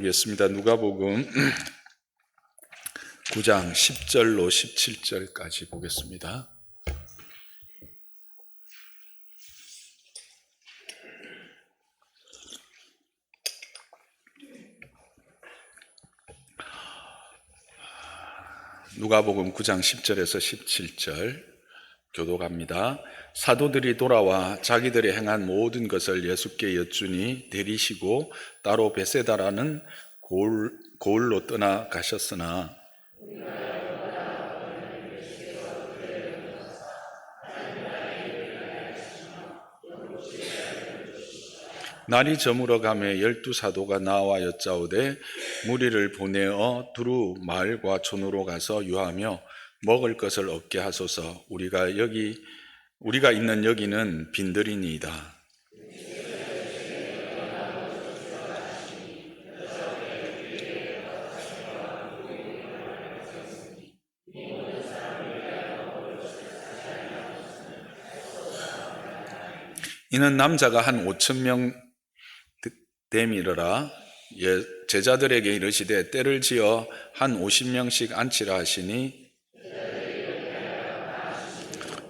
보겠습니다. 누가복음 9장 10절로 17절까지 보겠습니다. 누가복음 9장 10절에서 17절 교독합니다. 사도들이 돌아와 자기들이 행한 모든 것을 예수께 여쭈니 데리시고 따로 베세다라는 고을로 떠나 가셨으나 날이 저물어 가매 12사도가 나와 여짜오되 무리를 보내어 두루 마을과 촌으로 가서 유하며 먹을 것을 얻게 하소서. 우리가 있는 여기는 빈들이니이다. 이는 남자가 한 5,000명 됨이러라. 제자들에게 이르시되 때를 지어 한 50명씩 앉히라 하시니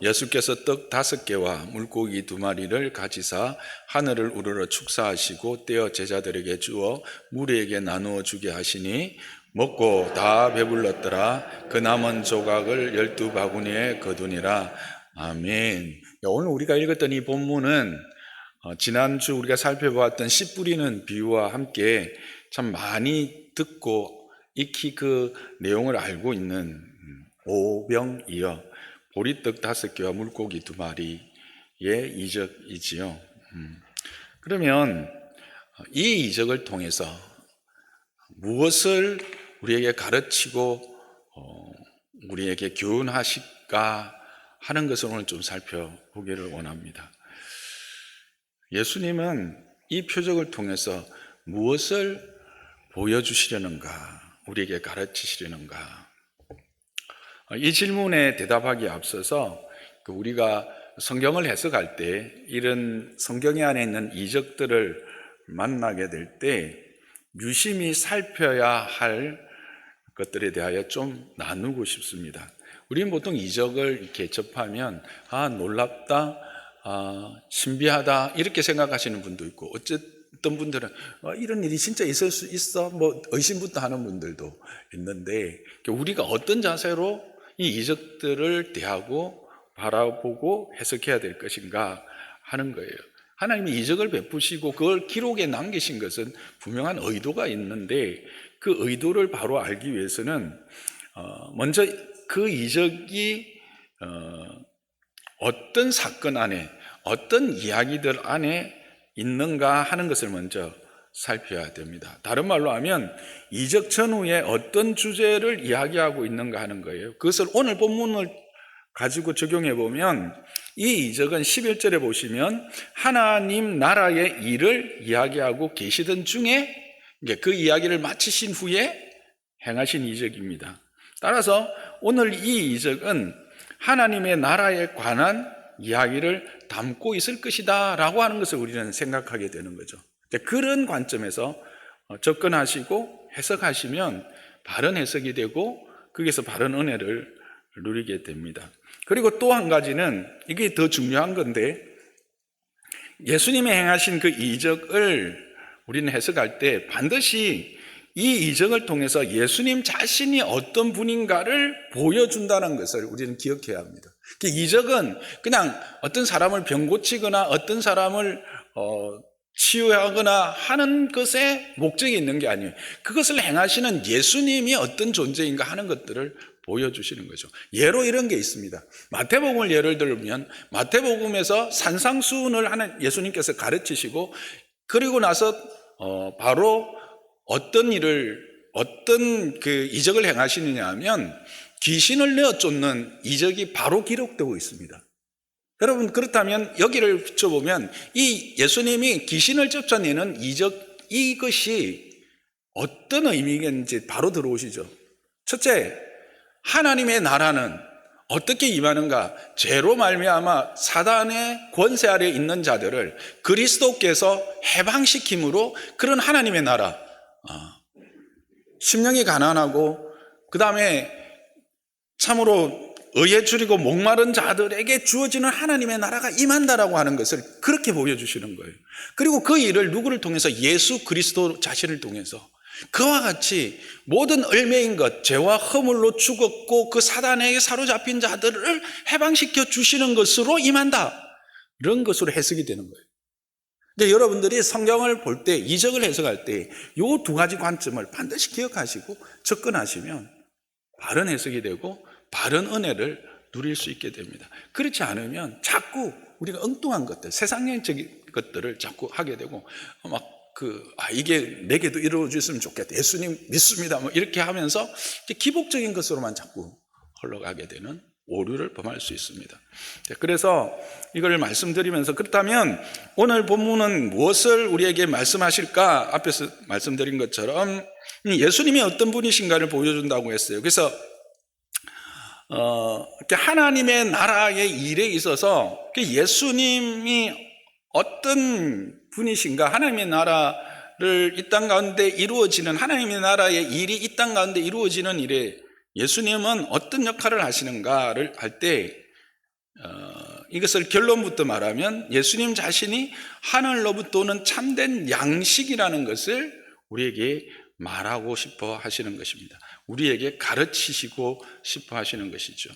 예수께서 떡 5개와 물고기 2마리를 가지사 하늘을 우러러 축사하시고 떼어 제자들에게 주어 무리에게 나누어 주게 하시니 먹고 다 배불렀더라. 그 남은 조각을 12바구니에 거두니라. 아멘. 오늘 우리가 읽었던 이 본문은 지난주 우리가 살펴보았던 씨 뿌리는 비유와 함께 참 많이 듣고 익히 그 내용을 알고 있는 오병이어 보리떡 5개와 물고기 2마리의 이적이지요. 그러면 이 이적을 통해서 무엇을 우리에게 가르치고 우리에게 교훈하실까 하는 것을 오늘 좀 살펴보기를 원합니다. 예수님은 이 표적을 통해서 무엇을 보여주시려는가, 우리에게 가르치시려는가. 이 질문에 대답하기에 앞서서 우리가 성경을 해석할 때 이런 성경에 안에 있는 이적들을 만나게 될 때 유심히 살펴야 할 것들에 대하여 좀 나누고 싶습니다. 우리는 보통 이적을 이렇게 접하면 놀랍다, 신비하다 이렇게 생각하시는 분도 있고 어떤 분들은 이런 일이 진짜 있을 수 있어? 의심부터 하는 분들도 있는데 우리가 어떤 자세로 이 이적들을 대하고 바라보고 해석해야 될 것인가 하는 거예요. 하나님이 이적을 베푸시고 그걸 기록에 남기신 것은 분명한 의도가 있는데 그 의도를 바로 알기 위해서는 먼저 그 이적이 어떤 사건 안에 어떤 이야기들 안에 있는가 하는 것을 먼저 살펴야 됩니다. 다른 말로 하면 이적 전후에 어떤 주제를 이야기하고 있는가 하는 거예요. 그것을 오늘 본문을 가지고 적용해 보면 이 이적은 11절에 보시면 하나님 나라의 일을 이야기하고 계시던 중에 그 이야기를 마치신 후에 행하신 이적입니다. 따라서 오늘 이 이적은 하나님의 나라에 관한 이야기를 담고 있을 것이다 라고 하는 것을 우리는 생각하게 되는 거죠. 그런 관점에서 접근하시고 해석하시면 바른 해석이 되고 거기서 바른 은혜를 누리게 됩니다. 그리고 또 한 가지는 이게 더 중요한 건데 예수님이 행하신 그 이적을 우리는 해석할 때 반드시 이 이적을 통해서 예수님 자신이 어떤 분인가를 보여준다는 것을 우리는 기억해야 합니다. 이적은 그냥 어떤 사람을 병 고치거나 어떤 사람을 치유하거나 하는 것에 목적이 있는 게 아니에요. 그것을 행하시는 예수님이 어떤 존재인가 하는 것들을 보여주시는 거죠. 예로 이런 게 있습니다. 마태복음을 예를 들면 마태복음에서 산상수훈을 하는 예수님께서 가르치시고 그리고 나서 바로 어떤 그 이적을 행하시느냐 하면 귀신을 내어 쫓는 이적이 바로 기록되고 있습니다. 여러분 그렇다면 여기를 비춰보면 이 예수님이 귀신을 쫓아내는 이적 이것이 어떤 의미인지 바로 들어오시죠. 첫째, 하나님의 나라는 어떻게 임하는가? 죄로 말미암아 사단의 권세 아래 있는 자들을 그리스도께서 해방시킴으로 그런 하나님의 나라, 심령이 가난하고 그 다음에 참으로 의에 줄이고 목마른 자들에게 주어지는 하나님의 나라가 임한다라고 하는 것을 그렇게 보여주시는 거예요. 그리고 그 일을 누구를 통해서? 예수 그리스도 자신을 통해서 그와 같이 모든 얼매인 것, 죄와 허물로 죽었고 그 사단에게 사로잡힌 자들을 해방시켜 주시는 것으로 임한다, 이런 것으로 해석이 되는 거예요. 근데 여러분들이 성경을 볼 때, 이적을 해석할 때 이 두 가지 관점을 반드시 기억하시고 접근하시면 바른 해석이 되고 바른 은혜를 누릴 수 있게 됩니다. 그렇지 않으면 자꾸 우리가 엉뚱한 것들, 세상적인 것들을 자꾸 하게 되고 이게 내게도 이루어졌으면 좋겠다, 예수님 믿습니다, 이렇게 하면서 기복적인 것으로만 자꾸 흘러가게 되는 오류를 범할 수 있습니다. 그래서 이걸 말씀드리면서, 그렇다면 오늘 본문은 무엇을 우리에게 말씀하실까? 앞에서 말씀드린 것처럼 예수님이 어떤 분이신가를 보여준다고 했어요. 그래서 하나님의 나라의 일에 있어서 예수님이 어떤 분이신가, 하나님의 나라를 이 땅 가운데 이루어지는, 하나님의 나라의 일이 이 땅 가운데 이루어지는 일에 예수님은 어떤 역할을 하시는가를 할 때 이것을 결론부터 말하면 예수님 자신이 하늘로부터 오는 참된 양식이라는 것을 우리에게 말하고 싶어 하시는 것입니다. 우리에게 가르치시고 싶어 하시는 것이죠.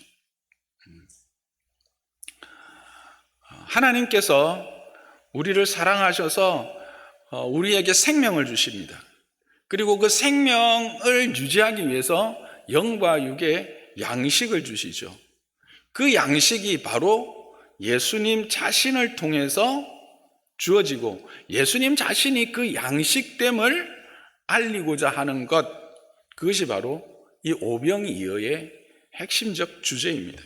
하나님께서 우리를 사랑하셔서 우리에게 생명을 주십니다. 그리고 그 생명을 유지하기 위해서 영과 육의 양식을 주시죠. 그 양식이 바로 예수님 자신을 통해서 주어지고 예수님 자신이 그 양식됨을 알리고자 하는 것, 그것이 바로 이 오병이어의 핵심적 주제입니다.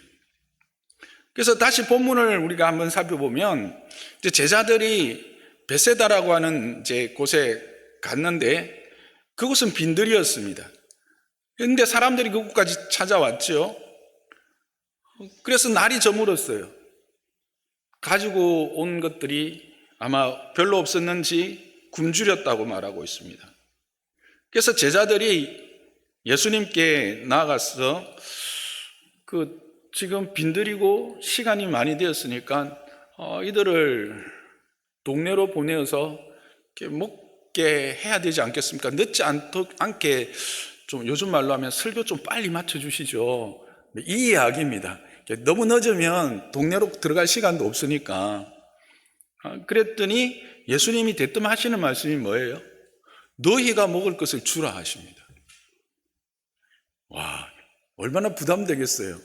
그래서 다시 본문을 우리가 한번 살펴보면, 이제 제자들이 베세다라고 하는 이제 곳에 갔는데 그곳은 빈들이었습니다. 그런데 사람들이 그곳까지 찾아왔죠. 그래서 날이 저물었어요. 가지고 온 것들이 아마 별로 없었는지 굶주렸다고 말하고 있습니다. 그래서 제자들이 예수님께 나아가서 지금 빈들이고 시간이 많이 되었으니까 이들을 동네로 보내어서 먹게 해야 되지 않겠습니까? 늦지 않게 좀, 요즘 말로 하면 설교 좀 빨리 맞춰주시죠. 이 이야기입니다. 너무 늦으면 동네로 들어갈 시간도 없으니까. 그랬더니 예수님이 대뜸 하시는 말씀이 뭐예요? 너희가 먹을 것을 주라 하십니다. 와, 얼마나 부담되겠어요.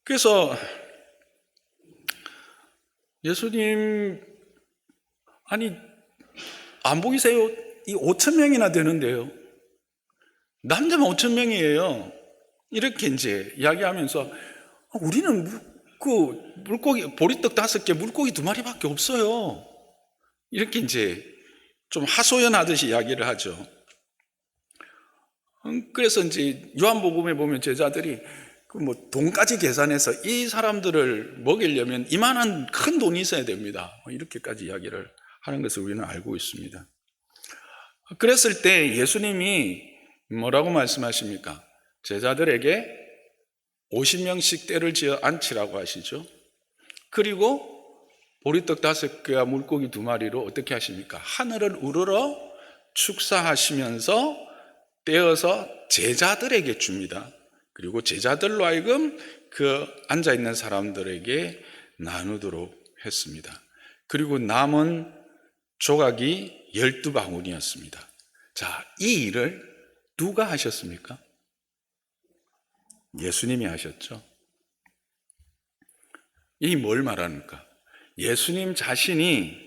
그래서 예수님, 아니 안 보이세요? 이 5,000명이나 되는데요. 남자만 5,000명이에요. 이렇게 이제 이야기하면서 우리는 물고기, 보리떡 5개, 물고기 2마리밖에 없어요. 이렇게 이제 좀 하소연하듯이 이야기를 하죠. 그래서 이제 요한복음에 보면 제자들이 돈까지 계산해서 이 사람들을 먹이려면 이만한 큰 돈이 있어야 됩니다, 이렇게까지 이야기를 하는 것을 우리는 알고 있습니다. 그랬을 때 예수님이 뭐라고 말씀하십니까? 제자들에게 50명씩 때를 지어 앉히라고 하시죠. 그리고 보리떡 5개와 물고기 2마리로 어떻게 하십니까? 하늘을 우러러 축사하시면서 떼어서 제자들에게 줍니다. 그리고 제자들로 하여금 그 앉아있는 사람들에게 나누도록 했습니다. 그리고 남은 조각이 12바구니였습니다. 자, 이 일을 누가 하셨습니까? 예수님이 하셨죠. 이 뭘 말하는가? 예수님 자신이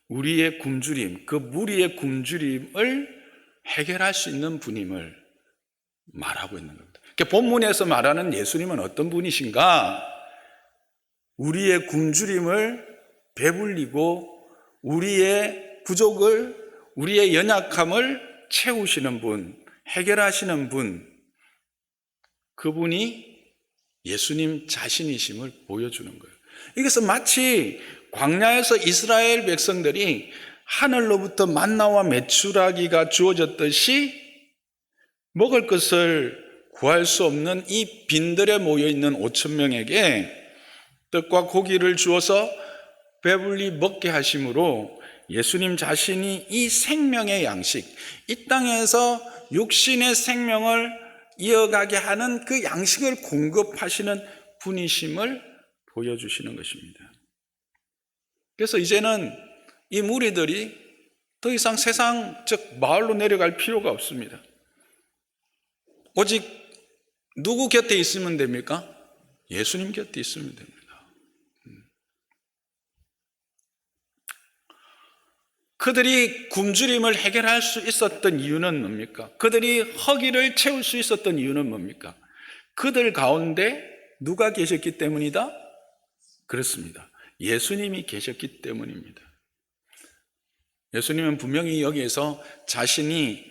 우리의 굶주림, 그 무리의 굶주림을 해결할 수 있는 분임을 말하고 있는 겁니다. 본문에서 말하는 예수님은 어떤 분이신가? 우리의 굶주림을 배불리고 우리의 부족을, 우리의 연약함을 채우시는 분, 해결하시는 분, 그분이 예수님 자신이심을 보여주는 거예요. 이것은 마치 광야에서 이스라엘 백성들이 하늘로부터 만나와 메추라기가 주어졌듯이 먹을 것을 구할 수 없는 이 빈들에 모여있는 5천 명에게 떡과 고기를 주어서 배불리 먹게 하심으로 예수님 자신이 이 생명의 양식, 이 땅에서 육신의 생명을 이어가게 하는 그 양식을 공급하시는 분이심을 보여주시는 것입니다. 그래서 이제는 이 무리들이 더 이상 세상, 즉 마을로 내려갈 필요가 없습니다. 오직 누구 곁에 있으면 됩니까? 예수님 곁에 있으면 됩니다. 그들이 굶주림을 해결할 수 있었던 이유는 뭡니까? 그들이 허기를 채울 수 있었던 이유는 뭡니까? 그들 가운데 누가 계셨기 때문이다? 그렇습니다. 예수님이 계셨기 때문입니다. 예수님은 분명히 여기에서 자신이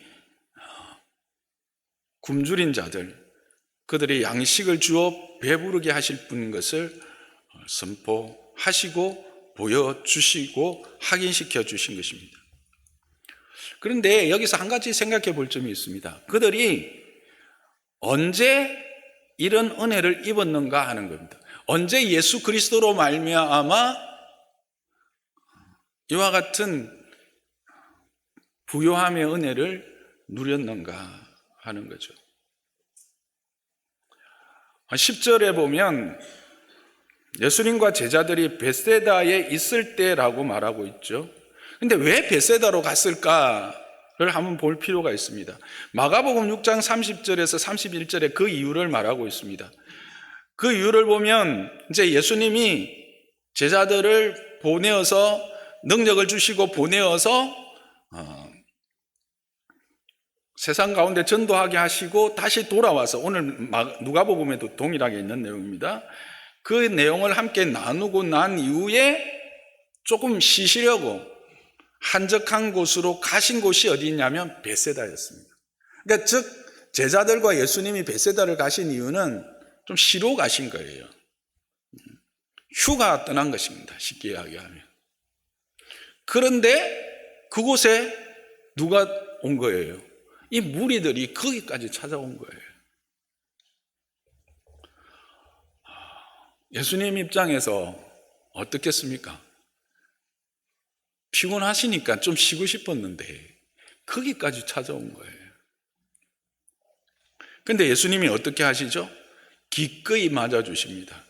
굶주린 자들, 그들의 양식을 주어 배부르게 하실 분인 것을 선포하시고 보여주시고 확인시켜 주신 것입니다. 그런데 여기서 한 가지 생각해 볼 점이 있습니다. 그들이 언제 이런 은혜를 입었는가 하는 겁니다. 언제 예수 그리스도로 말미암아 이와 같은 부요함의 은혜를 누렸는가 하는 거죠. 10절에 보면 예수님과 제자들이 베세다에 있을 때라고 말하고 있죠. 근데 왜 베세다로 갔을까를 한번 볼 필요가 있습니다. 마가복음 6장 30절에서 31절에 그 이유를 말하고 있습니다. 그 이유를 보면 이제 예수님이 제자들을 보내어서 능력을 주시고 보내어서 세상 가운데 전도하게 하시고 다시 돌아와서 오늘 누가복음에도 동일하게 있는 내용입니다. 그 내용을 함께 나누고 난 이후에 조금 쉬시려고 한적한 곳으로 가신 곳이 어디냐면 베세다였습니다. 그러니까 즉 제자들과 예수님이 베세다를 가신 이유는 좀 쉬러 가신 거예요. 휴가 떠난 것입니다. 쉽게 이야기하면. 그런데 그곳에 누가 온 거예요? 이 무리들이 거기까지 찾아온 거예요. 예수님 입장에서 어떻겠습니까? 피곤하시니까 좀 쉬고 싶었는데 거기까지 찾아온 거예요. 근데 예수님이 어떻게 하시죠? 기꺼이 맞아주십니다.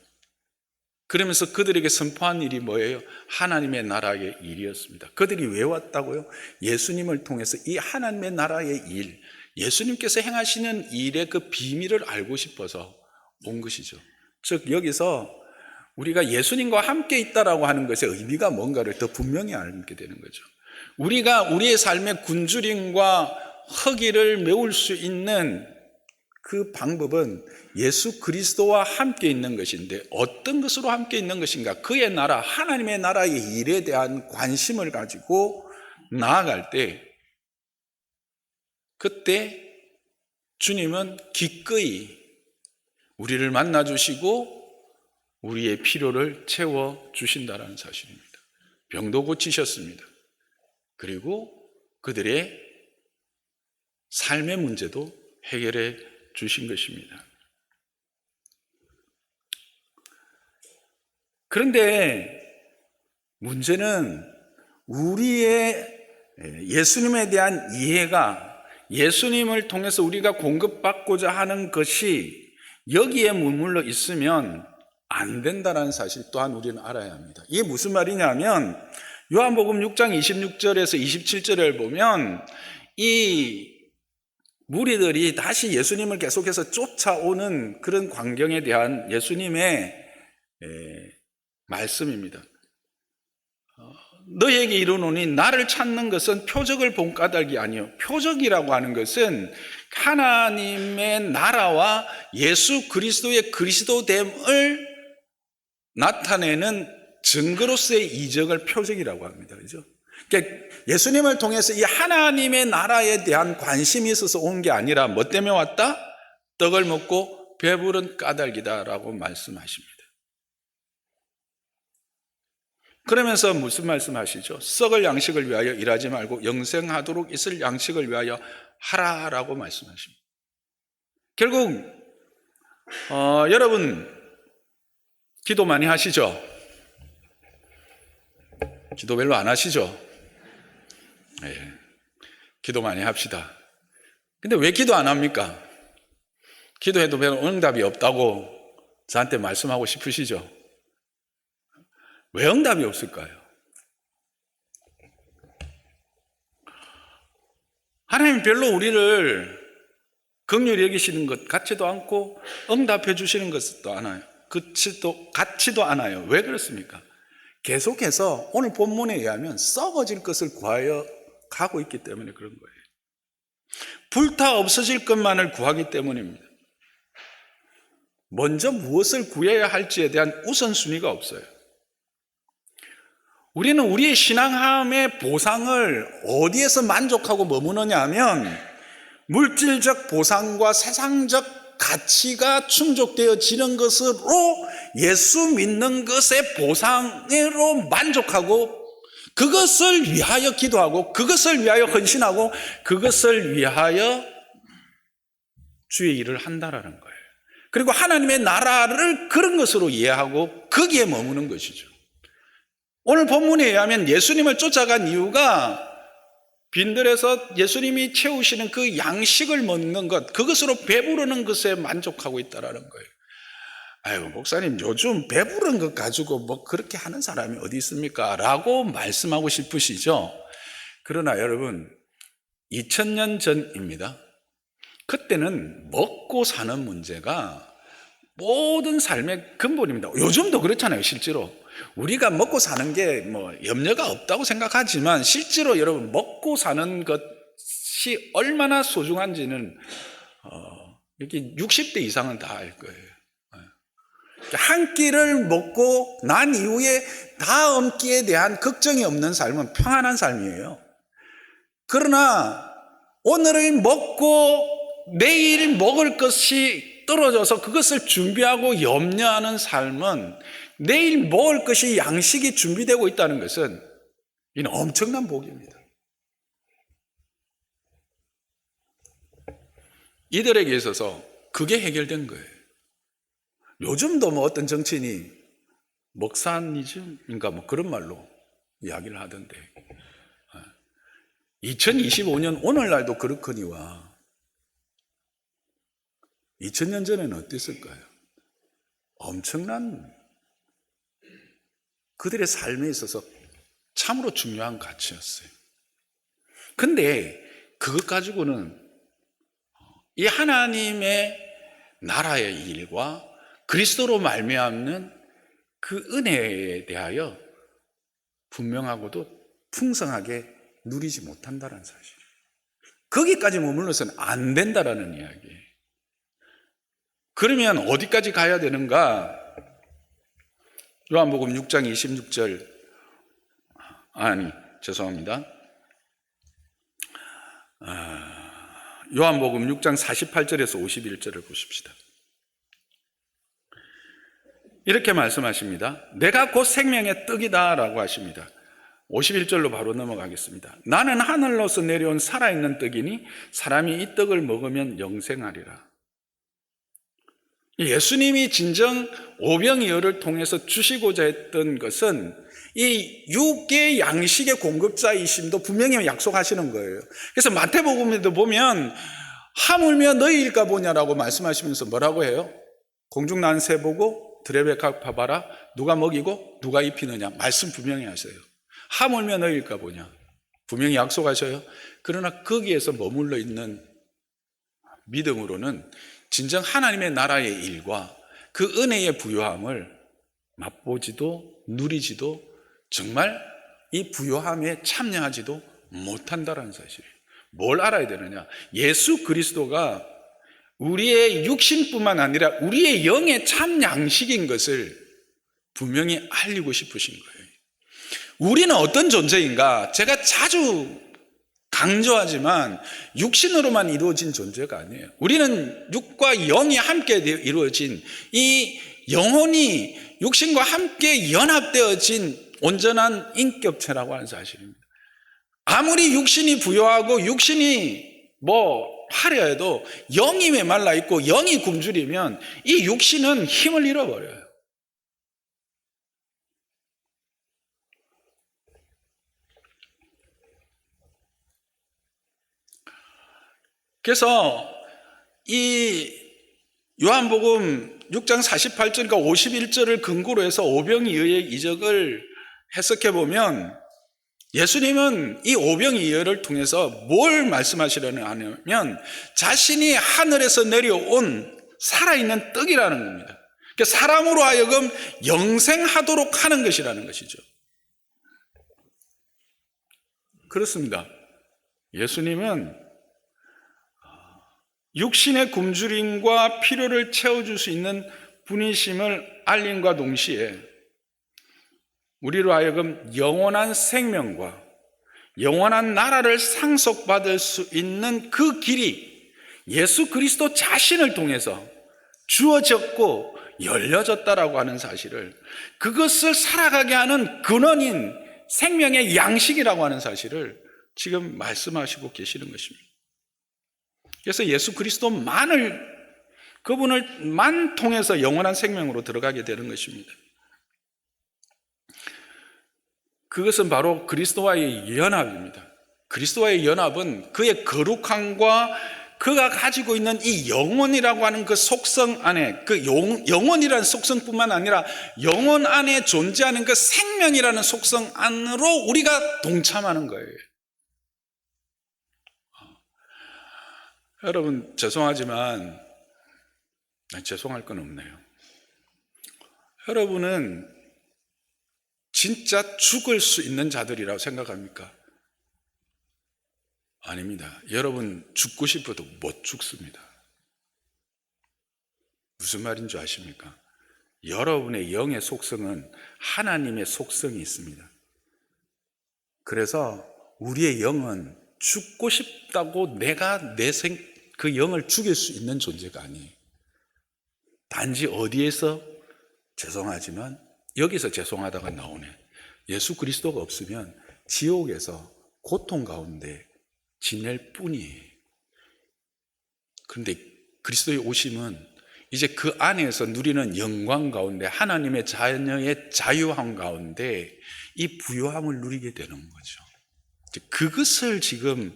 그러면서 그들에게 선포한 일이 뭐예요? 하나님의 나라의 일이었습니다. 그들이 왜 왔다고요? 예수님을 통해서 이 하나님의 나라의 일, 예수님께서 행하시는 일의 그 비밀을 알고 싶어서 온 것이죠. 즉 여기서 우리가 예수님과 함께 있다라고 하는 것의 의미가 뭔가를 더 분명히 알게 되는 거죠. 우리가 우리의 삶의 굶주림과 허기를 메울 수 있는 그 방법은 예수 그리스도와 함께 있는 것인데 어떤 것으로 함께 있는 것인가? 그의 나라, 하나님의 나라의 일에 대한 관심을 가지고 나아갈 때 그때 주님은 기꺼이 우리를 만나주시고 우리의 필요를 채워주신다는 사실입니다. 병도 고치셨습니다. 그리고 그들의 삶의 문제도 해결해 주신 것입니다. 그런데 문제는 우리의 예수님에 대한 이해가 예수님을 통해서 우리가 공급받고자 하는 것이 여기에 머물러 있으면 안 된다는 사실 또한 우리는 알아야 합니다. 이게 무슨 말이냐면 요한복음 6장 26절에서 27절을 보면 이 무리들이 다시 예수님을 계속해서 쫓아오는 그런 광경에 대한 예수님의 말씀입니다. 너에게 이르노니 나를 찾는 것은 표적을 본 까닭이 아니요. 표적이라고 하는 것은 하나님의 나라와 예수 그리스도의 그리스도됨을 나타내는 증거로서의 이적을 표적이라고 합니다. 그죠? 그러니까 예수님을 통해서 이 하나님의 나라에 대한 관심이 있어서 온 게 아니라 뭐 때문에 왔다? 떡을 먹고 배부른 까닭이다라고 말씀하십니다. 그러면서 무슨 말씀하시죠? 썩을 양식을 위하여 일하지 말고 영생하도록 있을 양식을 위하여 하라라고 말씀하십니다. 결국 여러분 기도 많이 하시죠? 기도 별로 안 하시죠? 네, 기도 많이 합시다. 근데 왜 기도 안 합니까? 기도해도 별로 응답이 없다고 저한테 말씀하고 싶으시죠? 왜 응답이 없을까요? 하나님 별로 우리를 긍휼히 여기시는 것 같지도 않고 응답해 주시는 것도 않아요. 같지도 않아요. 왜 그렇습니까? 계속해서 오늘 본문에 의하면 썩어질 것을 구하여 가고 있기 때문에 그런 거예요. 불타 없어질 것만을 구하기 때문입니다. 먼저 무엇을 구해야 할지에 대한 우선순위가 없어요. 우리는 우리의 신앙함의 보상을 어디에서 만족하고 머무느냐 하면 물질적 보상과 세상적 가치가 충족되어지는 것으로 예수 믿는 것의 보상으로 만족하고 그것을 위하여 기도하고 그것을 위하여 헌신하고 그것을 위하여 주의 일을 한다라는 거예요. 그리고 하나님의 나라를 그런 것으로 이해하고 거기에 머무는 것이죠. 오늘 본문에 의하면 예수님을 쫓아간 이유가 빈들에서 예수님이 채우시는 그 양식을 먹는 것, 그것으로 배부르는 것에 만족하고 있다라는 거예요. 아유, 목사님 요즘 배부른 것 가지고 뭐 그렇게 하는 사람이 어디 있습니까? 라고 말씀하고 싶으시죠? 그러나 여러분 2000년 전입니다. 그때는 먹고 사는 문제가 모든 삶의 근본입니다. 요즘도 그렇잖아요. 실제로 우리가 먹고 사는 게 뭐 염려가 없다고 생각하지만 실제로 여러분 먹고 사는 것이 얼마나 소중한지는 이렇게 60대 이상은 다 알 거예요. 한 끼를 먹고 난 이후에 다음 끼에 대한 걱정이 없는 삶은 평안한 삶이에요. 그러나 오늘을 먹고 내일 먹을 것이 떨어져서 그것을 준비하고 염려하는 삶은 내일 먹을 것이 양식이 준비되고 있다는 것은 이는 엄청난 복입니다. 이들에게 있어서 그게 해결된 거예요. 요즘도 뭐 어떤 정치인이 먹사니즘인가 뭐 그런 말로 이야기를 하던데 2025년 오늘날도 그렇거니와 2000년 전에는 어땠을까요? 엄청난 그들의 삶에 있어서 참으로 중요한 가치였어요. 근데 그것 가지고는 이 하나님의 나라의 일과 그리스도로 말미암는 그 은혜에 대하여 분명하고도 풍성하게 누리지 못한다는 사실. 거기까지 머물러서는 안 된다라는 이야기예요. 그러면 어디까지 가야 되는가? 요한복음 6장 26절 죄송합니다. 요한복음 6장 48절에서 51절을 보십시다. 이렇게 말씀하십니다. 내가 곧 생명의 떡이다 라고 하십니다. 51절로 바로 넘어가겠습니다. 나는 하늘로서 내려온 살아있는 떡이니 사람이 이 떡을 먹으면 영생하리라. 예수님이 진정 오병이어를 통해서 주시고자 했던 것은 이 육의 양식의 공급자이심도 분명히 약속하시는 거예요. 그래서 마태복음에도 보면 하물며 너희일까 보냐라고 말씀하시면서 뭐라고 해요? 공중 난 새 보고 드레베 봐봐라. 누가 먹이고 누가 입히느냐. 말씀 분명히 하세요. 하물며 너희일까 보냐. 분명히 약속하셔요. 그러나 거기에서 머물러 있는 믿음으로는 진정 하나님의 나라의 일과 그 은혜의 부요함을 맛보지도 누리지도 정말 이 부요함에 참여하지도 못한다는 사실이에요. 뭘 알아야 되느냐? 예수 그리스도가 우리의 육신뿐만 아니라 우리의 영의 참 양식인 것을 분명히 알리고 싶으신 거예요. 우리는 어떤 존재인가? 제가 자주 강조하지만 육신으로만 이루어진 존재가 아니에요. 우리는 육과 영이 함께 이루어진 이 영혼이 육신과 함께 연합되어진 온전한 인격체라고 하는 사실입니다. 아무리 육신이 부요하고 육신이 화려해도 영이 메말라 있고 영이 굶주리면 이 육신은 힘을 잃어버려요. 그래서 이 요한복음 6장 48절과 51절을 근거로 해서 오병이어의 이적을 해석해 보면 예수님은 이 오병이어를 통해서 뭘 말씀하시려냐 하면 자신이 하늘에서 내려온 살아있는 떡이라는 겁니다. 그러니까 사람으로 하여금 영생하도록 하는 것이라는 것이죠. 그렇습니다. 예수님은 육신의 굶주림과 필요를 채워줄 수 있는 분이심을 알림과 동시에 우리로 하여금 영원한 생명과 영원한 나라를 상속받을 수 있는 그 길이 예수 그리스도 자신을 통해서 주어졌고 열려졌다라고 하는 사실을, 그것을 살아가게 하는 근원인 생명의 양식이라고 하는 사실을 지금 말씀하시고 계시는 것입니다. 그래서 예수 그분을만 통해서 영원한 생명으로 들어가게 되는 것입니다. 그것은 바로 그리스도와의 연합입니다. 그리스도와의 연합은 그의 거룩함과 그가 가지고 있는 이 영혼이라고 하는 그 속성 안에, 그 영혼이라는 속성뿐만 아니라 영혼 안에 존재하는 그 생명이라는 속성 안으로 우리가 동참하는 거예요. 여러분, 죄송하지만 죄송할 건 없네요. 여러분은 진짜 죽을 수 있는 자들이라고 생각합니까? 아닙니다. 여러분 죽고 싶어도 못 죽습니다. 무슨 말인 줄 아십니까? 여러분의 영의 속성은 하나님의 속성이 있습니다. 그래서 우리의 영은 죽고 싶다고 내가 그 영을 죽일 수 있는 존재가 아니에요. 단지 어디에서, 죄송하지만 여기서 죄송하다가 나오네. 예수 그리스도가 없으면 지옥에서 고통 가운데 지낼 뿐이에요. 그런데 그리스도의 오심은 이제 그 안에서 누리는 영광 가운데, 하나님의 자녀의 자유함 가운데 이 부요함을 누리게 되는 거죠. 그것을 지금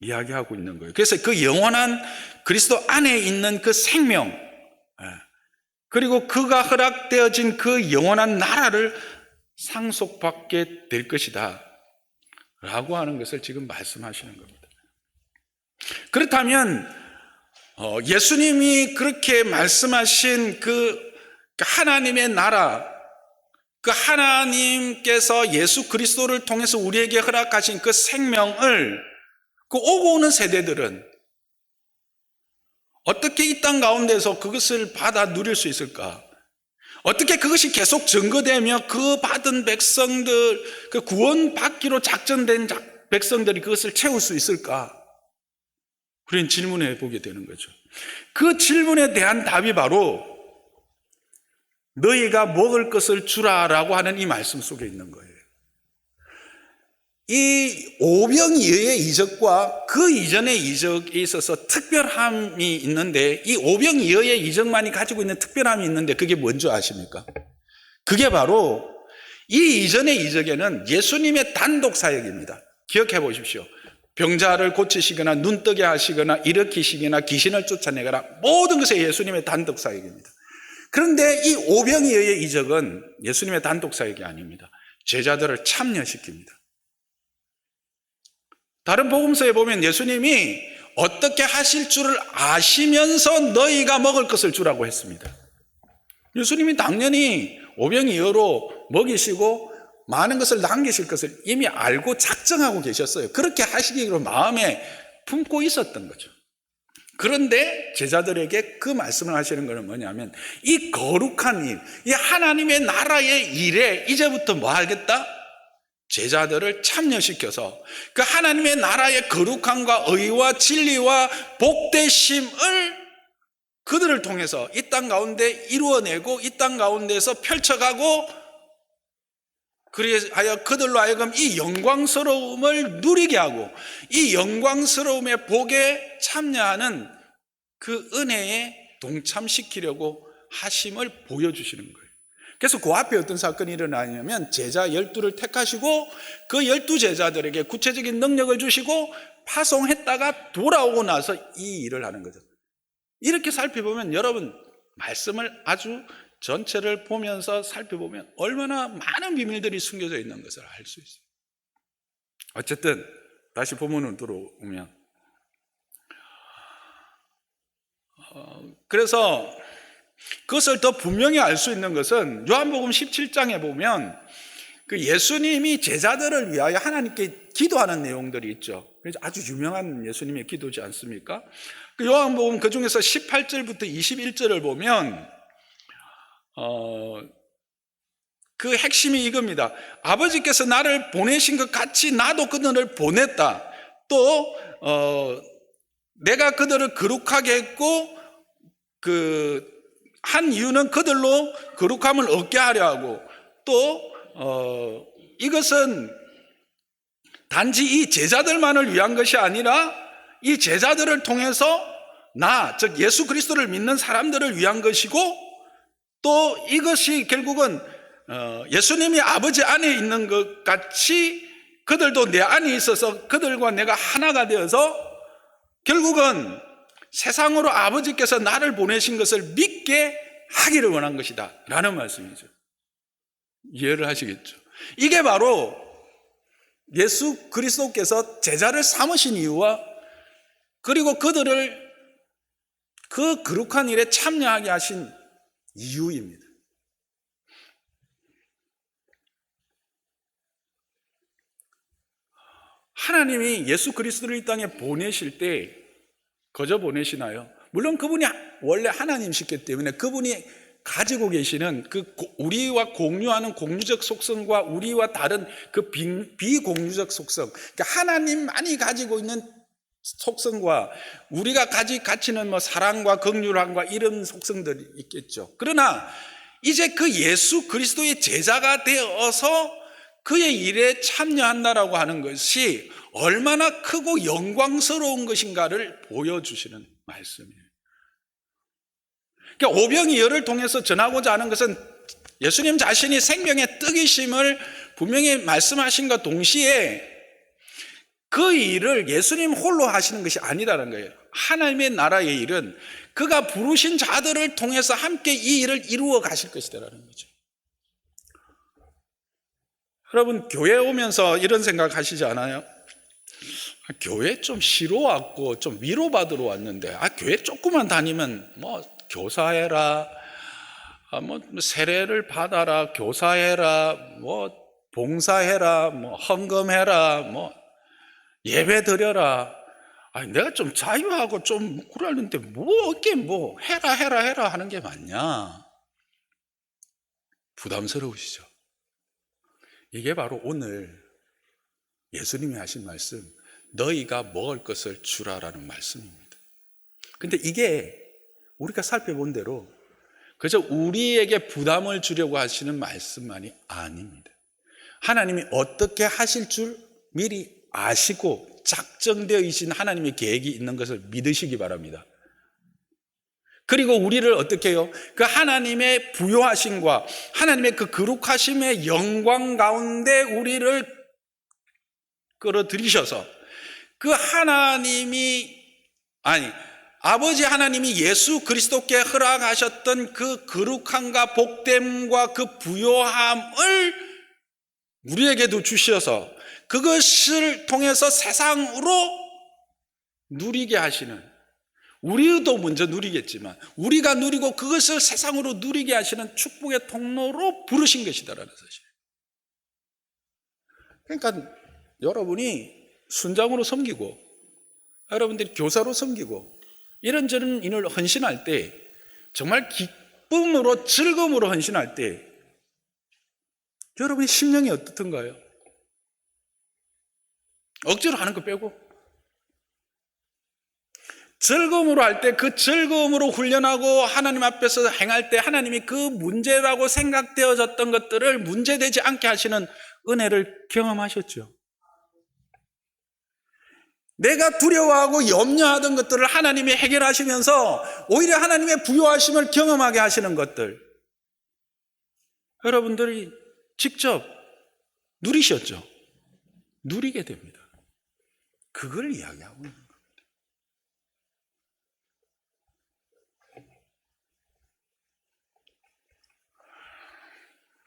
이야기하고 있는 거예요. 그래서 그 영원한 그리스도 안에 있는 그 생명, 그리고 그가 허락되어진 그 영원한 나라를 상속받게 될 것이다 라고 하는 것을 지금 말씀하시는 겁니다. 그렇다면 예수님이 그렇게 말씀하신 그 하나님의 나라, 그 하나님께서 예수 그리스도를 통해서 우리에게 허락하신 그 생명을 그 오고 오는 세대들은 어떻게 이 땅 가운데서 그것을 받아 누릴 수 있을까? 어떻게 그것이 계속 증거되며 그 받은 백성들, 그 구원받기로 작정된 백성들이 그것을 채울 수 있을까? 그런 질문해 보게 되는 거죠. 그 질문에 대한 답이 바로 너희가 먹을 것을 주라라고 하는 이 말씀 속에 있는 거예요. 이 오병이어의 이적과 그 이전의 이적에 있어서 특별함이 있는데, 이 오병이어의 이적만이 가지고 있는 특별함이 있는데 그게 뭔지 아십니까? 그게 바로 이 이전의 이적에는 예수님의 단독 사역입니다. 기억해 보십시오. 병자를 고치시거나 눈뜨게 하시거나 일으키시거나 귀신을 쫓아내거나 모든 것이 예수님의 단독 사역입니다. 그런데 이 오병이어의 이적은 예수님의 단독 사역이 아닙니다. 제자들을 참여시킵니다. 다른 복음서에 보면 예수님이 어떻게 하실 줄을 아시면서 너희가 먹을 것을 주라고 했습니다. 예수님이 당연히 오병이어로 먹이시고 많은 것을 남기실 것을 이미 알고 작정하고 계셨어요. 그렇게 하시기로 마음에 품고 있었던 거죠. 그런데 제자들에게 그 말씀을 하시는 것은 뭐냐면, 이 거룩한 일, 이 하나님의 나라의 일에 이제부터 뭐 하겠다? 제자들을 참여시켜서 그 하나님의 나라의 거룩함과 의와 진리와 복되심을 그들을 통해서 이 땅 가운데 이루어내고 이 땅 가운데서 펼쳐가고 그리하여 그들로 하여금 이 영광스러움을 누리게 하고 이 영광스러움의 복에 참여하는 그 은혜에 동참시키려고 하심을 보여주시는 거예요. 그래서 그 앞에 어떤 사건이 일어나냐면 제자 12를 택하시고 그 12제자들에게 구체적인 능력을 주시고 파송했다가 돌아오고 나서 이 일을 하는 거죠. 이렇게 살펴보면 여러분 말씀을 아주 전체를 보면서 살펴보면 얼마나 많은 비밀들이 숨겨져 있는 것을 알 수 있어요. 어쨌든 다시 본문으로 들어오면 그래서 그것을 더 분명히 알 수 있는 것은 요한복음 17장에 보면 그 예수님이 제자들을 위하여 하나님께 기도하는 내용들이 있죠. 그래서 아주 유명한 예수님의 기도지 않습니까? 그 요한복음 그 중에서 18절부터 21절을 보면 그 핵심이 이겁니다. 아버지께서 나를 보내신 것 같이 나도 그들을 보냈다. 또 내가 그들을 거룩하게 했고 그 한 이유는 그들로 거룩함을 얻게 하려 하고 또 이것은 단지 이 제자들만을 위한 것이 아니라 이 제자들을 통해서 즉 예수 그리스도를 믿는 사람들을 위한 것이고 또 이것이 결국은 예수님이 아버지 안에 있는 것 같이 그들도 내 안에 있어서 그들과 내가 하나가 되어서 결국은 세상으로 아버지께서 나를 보내신 것을 믿게 하기를 원한 것이다 라는 말씀이죠. 이해를 하시겠죠? 이게 바로 예수 그리스도께서 제자를 삼으신 이유와 그리고 그들을 그 거룩한 일에 참여하게 하신 이유입니다. 하나님이 예수 그리스도를 이 땅에 보내실 때 거저 보내시나요? 물론 그분이 원래 하나님이시기 때문에 그분이 가지고 계시는 그 우리와 공유하는 공유적 속성과 우리와 다른 그 비공유적 속성, 그러니까 하나님만이 가지고 있는 속성과 우리가 가지는 뭐 사랑과 긍휼함과 이런 속성들이 있겠죠. 그러나 이제 그 예수 그리스도의 제자가 되어서 그의 일에 참여한다라고 하는 것이 얼마나 크고 영광스러운 것인가를 보여주시는 말씀이에요. 그러니까 오병이어를 통해서 전하고자 하는 것은 예수님 자신이 생명의 떡이심을 분명히 말씀하신과 동시에 그 일을 예수님 홀로 하시는 것이 아니라는 거예요. 하나님의 나라의 일은 그가 부르신 자들을 통해서 함께 이 일을 이루어 가실 것이라는 거죠. 여러분 교회 오면서 이런 생각 하시지 않아요? 교회 좀 쉬러 왔고 좀 위로받으러 왔는데 교회 조금만 다니면 뭐 교사해라, 뭐 세례를 받아라, 교사해라, 뭐 봉사해라, 뭐 헌금해라, 뭐 예배 드려라. 내가 좀 자유하고 좀 그러는데 뭐 어깨 뭐 해라 하는 게 맞냐? 부담스러우시죠? 이게 바로 오늘 예수님이 하신 말씀, 너희가 먹을 것을 주라라는 말씀입니다. 근데 이게 우리가 살펴본 대로 그저 우리에게 부담을 주려고 하시는 말씀만이 아닙니다. 하나님이 어떻게 하실 줄 미리 아시고 작정되어 있는 하나님의 계획이 있는 것을 믿으시기 바랍니다. 그리고 우리를 어떻게 해요? 그 하나님의 부요하심과 하나님의 그 거룩하심의 영광 가운데 우리를 끌어들이셔서 그 아버지 하나님이 예수 그리스도께 허락하셨던 그 거룩함과 복됨과 그 부요함을 우리에게도 주셔서 그것을 통해서 세상으로 누리게 하시는, 우리도 먼저 누리겠지만 우리가 누리고 그것을 세상으로 누리게 하시는 축복의 통로로 부르신 것이다라는 사실. 그러니까 여러분이 순장으로 섬기고 여러분들이 교사로 섬기고 이런저런 일을 헌신할 때 정말 기쁨으로 즐거움으로 헌신할 때 여러분의 심령이 어떻던가요? 억지로 하는 거 빼고 즐거움으로 할 때 그 즐거움으로 훈련하고 하나님 앞에서 행할 때 하나님이 그 문제라고 생각되어졌던 것들을 문제되지 않게 하시는 은혜를 경험하셨죠. 내가 두려워하고 염려하던 것들을 하나님이 해결하시면서 오히려 하나님의 부요하심을 경험하게 하시는 것들, 여러분들이 직접 누리셨죠. 누리게 됩니다. 그걸 이야기하고 있는 거예요.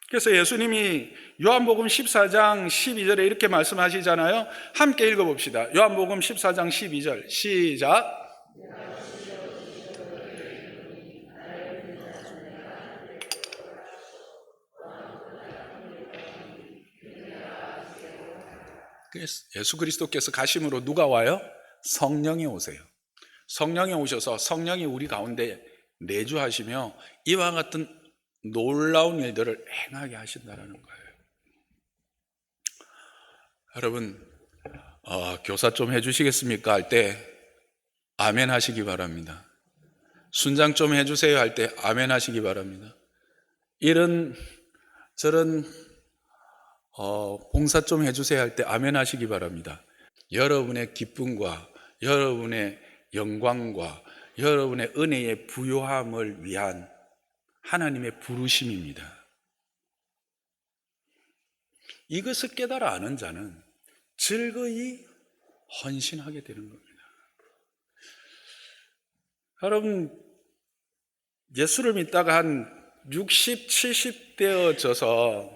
그래서 예수님이 요한복음 14장 12절에 이렇게 말씀하시잖아요. 함께 읽어봅시다. 요한복음 14장 12절 시작. 예수 그리스도께서 가심으로 누가 와요? 성령이 오세요. 성령이 오셔서 성령이 우리 가운데 내주하시며 이와 같은 놀라운 일들을 행하게 하신다는 거예요. 여러분, 교사 좀 해주시겠습니까? 할 때 아멘 하시기 바랍니다. 순장 좀 해주세요 할 때 아멘 하시기 바랍니다. 이런 저런 봉사 좀 해주세요 할 때 아멘 하시기 바랍니다. 여러분의 기쁨과 여러분의 영광과 여러분의 은혜의 부요함을 위한 하나님의 부르심입니다. 이것을 깨달아 아는 자는 즐거이 헌신하게 되는 겁니다. 여러분, 예수를 믿다가 한 60, 70 되어져서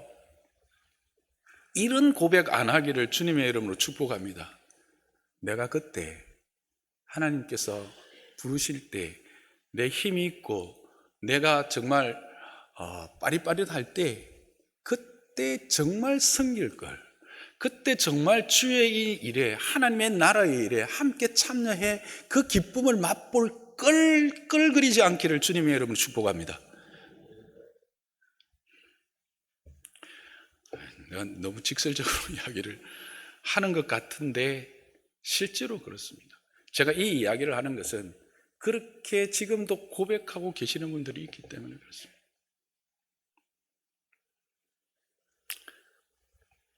이런 고백 안 하기를 주님의 이름으로 축복합니다. 내가 그때 하나님께서 부르실 때 내 힘이 있고 내가 정말 빠릿빠릿할 때 그때 정말 섬길 걸, 그때 정말 주의 일에 하나님의 나라의 일에 함께 참여해 그 기쁨을 맛볼 끌거리지 않기를 주님의 이름으로 축복합니다. 내가 너무 직설적으로 이야기를 하는 것 같은데 실제로 그렇습니다. 제가 이 이야기를 하는 것은 그렇게 지금도 고백하고 계시는 분들이 있기 때문에 그렇습니다.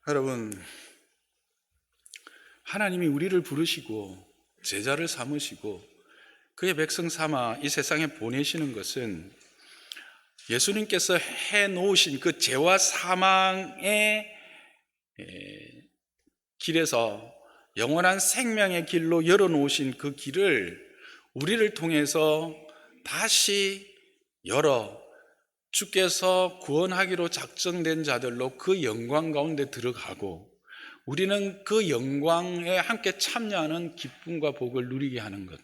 여러분, 하나님이 우리를 부르시고 제자를 삼으시고 그의 백성 삼아 이 세상에 보내시는 것은 예수님께서 해놓으신 그 죄와 사망의 길에서 영원한 생명의 길로 열어놓으신 그 길을 우리를 통해서 다시 열어 주께서 구원하기로 작정된 자들로 그 영광 가운데 들어가고 우리는 그 영광에 함께 참여하는 기쁨과 복을 누리게 하는 것,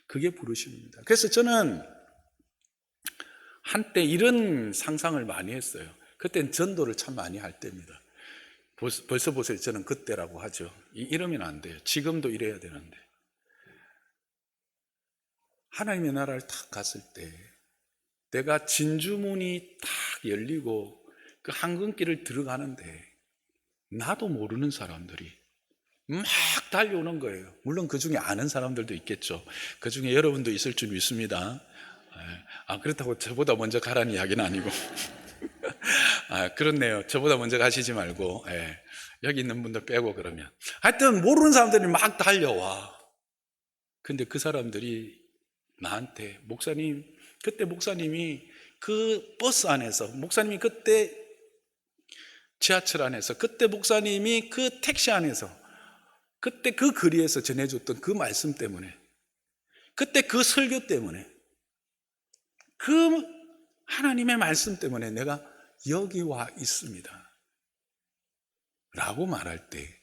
그게 부르심입니다. 그래서 저는 한때 이런 상상을 많이 했어요. 그때는 전도를 참 많이 할 때입니다. 벌써 보세요. 저는 그때라고 하죠. 이러면 안 돼요. 지금도 이래야 되는데. 하나님의 나라를 탁 갔을 때 내가 진주문이 탁 열리고 그 황금길을 들어가는데 나도 모르는 사람들이 막 달려오는 거예요. 물론 그 중에 아는 사람들도 있겠죠. 그 중에 여러분도 있을 줄 믿습니다. 그렇다고 저보다 먼저 가라는 이야기는 아니고 그렇네요. 저보다 먼저 가시지 말고 여기 있는 분들 빼고 그러면 하여튼 모르는 사람들이 막 달려와. 근데 그 사람들이 나한테 목사님, 그때 목사님이 그 버스 안에서, 목사님이 그때 지하철 안에서, 그때 목사님이 그 택시 안에서, 그때 그 거리에서 전해줬던 그 말씀 때문에, 그때 그 설교 때문에, 그 하나님의 말씀 때문에 내가 여기 와 있습니다 라고 말할 때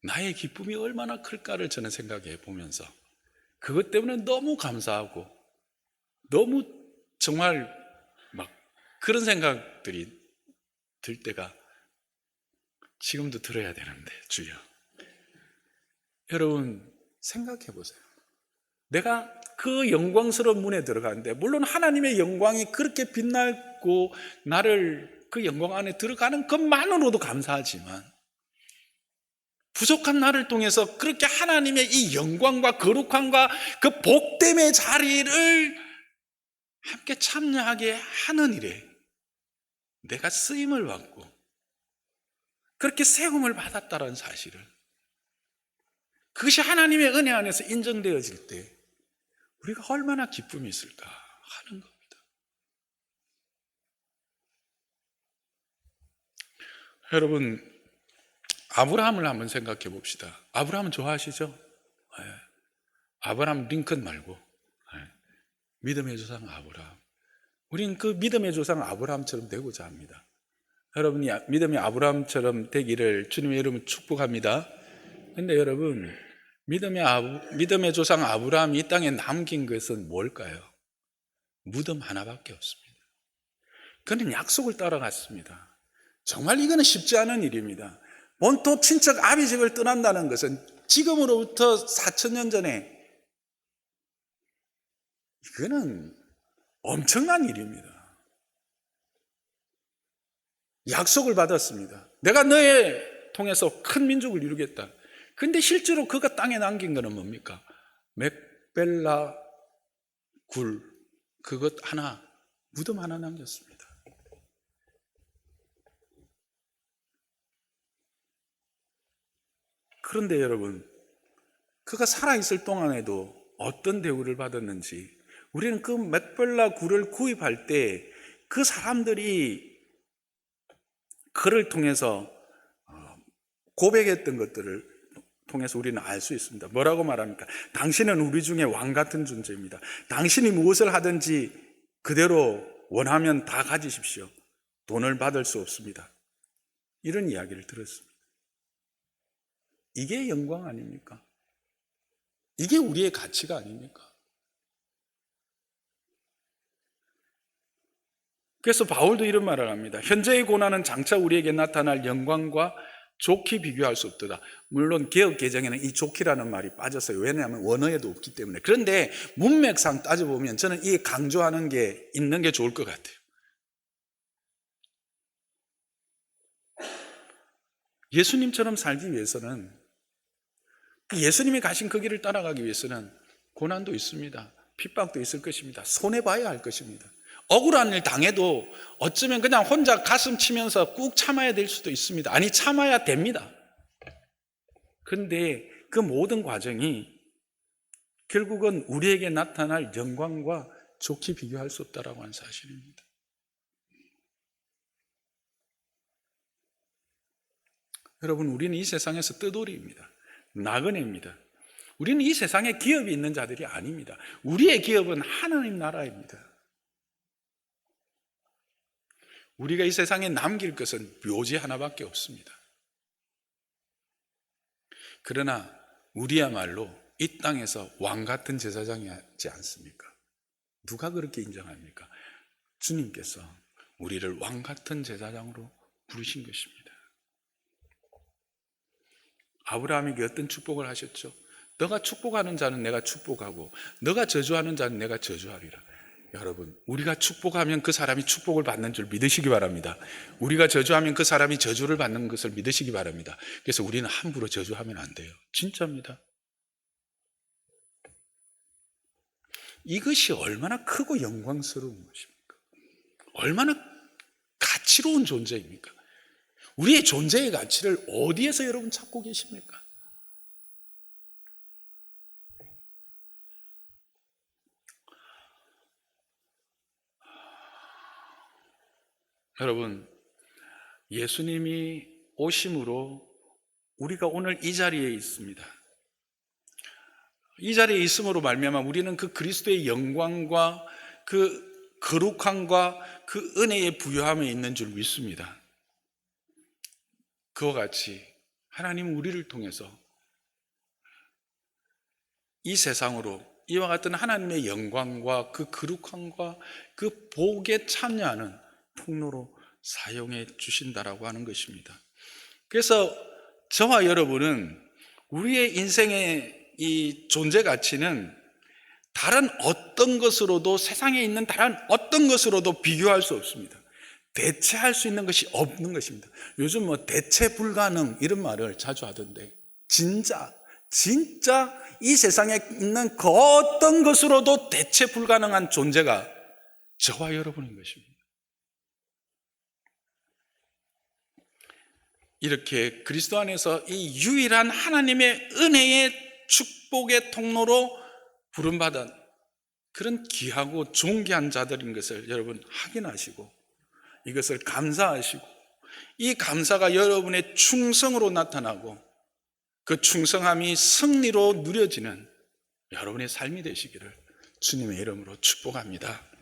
나의 기쁨이 얼마나 클까를 저는 생각해 보면서 그것 때문에 너무 감사하고 너무 정말 막 그런 생각들이 들 때가 지금도 들어야 되는데 주여, 여러분 생각해 보세요. 내가 그 영광스러운 문에 들어가는데 물론 하나님의 영광이 그렇게 빛나고 나를 그 영광 안에 들어가는 것만으로도 감사하지만 부족한 나를 통해서 그렇게 하나님의 이 영광과 거룩함과 그 복됨의 자리를 함께 참여하게 하는 일에 내가 쓰임을 받고 그렇게 세움을 받았다는 사실을, 그것이 하나님의 은혜 안에서 인정되어질 때 우리가 얼마나 기쁨이 있을까 하는 겁니다. 여러분, 아브라함을 한번 생각해 봅시다. 아브라함 좋아하시죠? 네. 아브라함 링컨 말고 믿음의 조상 아브라함. 우리는 그 믿음의 조상 아브라함처럼 되고자 합니다. 여러분이 믿음의 아브라함처럼 되기를 주님의 이름으로 축복합니다. 근데 여러분, 믿음의 조상 아브라함이 이 땅에 남긴 것은 뭘까요? 무덤 하나밖에 없습니다. 그는 약속을 따라갔습니다. 정말 이거는 쉽지 않은 일입니다. 본토 친척 아비집을 떠난다는 것은 지금으로부터 4,000년 전에 이거는 엄청난 일입니다. 약속을 받았습니다. 내가 너의 통해서 큰 민족을 이루겠다. 근데 실제로 그가 땅에 남긴 것은 뭡니까? 맥벨라 굴, 그것 하나, 무덤 하나 남겼습니다. 그런데 여러분, 그가 살아있을 동안에도 어떤 대우를 받았는지, 우리는 그 맥벨라 굴을 구입할 때 그 사람들이 그를 통해서 고백했던 것들을 통해서 우리는 알 수 있습니다. 뭐라고 말합니까? 당신은 우리 중에 왕 같은 존재입니다. 당신이 무엇을 하든지 그대로 원하면 다 가지십시오. 돈을 받을 수 없습니다. 이런 이야기를 들었습니다. 이게 영광 아닙니까? 이게 우리의 가치가 아닙니까? 그래서 바울도 이런 말을 합니다. 현재의 고난은 장차 우리에게 나타날 영광과 좋게 비교할 수 없도다. 물론 개역 개정에는 이 좋기라는 말이 빠졌어요. 왜냐하면 원어에도 없기 때문에. 그런데 문맥상 따져보면 저는 이 강조하는 게 있는 게 좋을 것 같아요. 예수님처럼 살기 위해서는, 예수님이 가신 그 길을 따라가기 위해서는 고난도 있습니다. 핍박도 있을 것입니다. 손해봐야 할 것입니다. 억울한 일 당해도 어쩌면 그냥 혼자 가슴 치면서 꾹 참아야 될 수도 있습니다. 아니, 참아야 됩니다. 그런데 그 모든 과정이 결국은 우리에게 나타날 영광과 좋게 비교할 수 없다라고 하는 사실입니다. 여러분, 우리는 이 세상에서 뜨돌이입니다. 나그네입니다. 우리는 이 세상에 기업이 있는 자들이 아닙니다. 우리의 기업은 하나님 나라입니다. 우리가 이 세상에 남길 것은 묘지 하나밖에 없습니다. 그러나 우리야말로 이 땅에서 왕 같은 제사장이지 않습니까? 누가 그렇게 인정합니까? 주님께서 우리를 왕 같은 제사장으로 부르신 것입니다. 아브라함에게 어떤 축복을 하셨죠? 너가 축복하는 자는 내가 축복하고 너가 저주하는 자는 내가 저주하리라. 여러분, 우리가 축복하면 그 사람이 축복을 받는 줄 믿으시기 바랍니다. 우리가 저주하면 그 사람이 저주를 받는 것을 믿으시기 바랍니다. 그래서 우리는 함부로 저주하면 안 돼요. 진짜입니다. 이것이 얼마나 크고 영광스러운 것입니까? 얼마나 가치로운 존재입니까? 우리의 존재의 가치를 어디에서 여러분 찾고 계십니까? 여러분, 예수님이 오심으로 우리가 오늘 이 자리에 있습니다. 이 자리에 있음으로 말미암아 우리는 그 그리스도의 영광과 그 거룩함과 그 은혜의 부요함에 있는 줄 믿습니다. 그와 같이 하나님은 우리를 통해서 이 세상으로 이와 같은 하나님의 영광과 그 거룩함과 그 복에 참여하는 통로로 사용해 주신다라고 하는 것입니다. 그래서 저와 여러분은 우리의 인생의 이 존재 가치는 다른 어떤 것으로도, 세상에 있는 다른 어떤 것으로도 비교할 수 없습니다. 대체할 수 있는 것이 없는 것입니다. 요즘 대체 불가능 이런 말을 자주 하던데, 진짜 이 세상에 있는 그 어떤 것으로도 대체 불가능한 존재가 저와 여러분인 것입니다. 이렇게 그리스도 안에서 이 유일한 하나님의 은혜의 축복의 통로로 부름받은 그런 귀하고 존귀한 자들인 것을 여러분 확인하시고 이것을 감사하시고 이 감사가 여러분의 충성으로 나타나고 그 충성함이 승리로 누려지는 여러분의 삶이 되시기를 주님의 이름으로 축복합니다.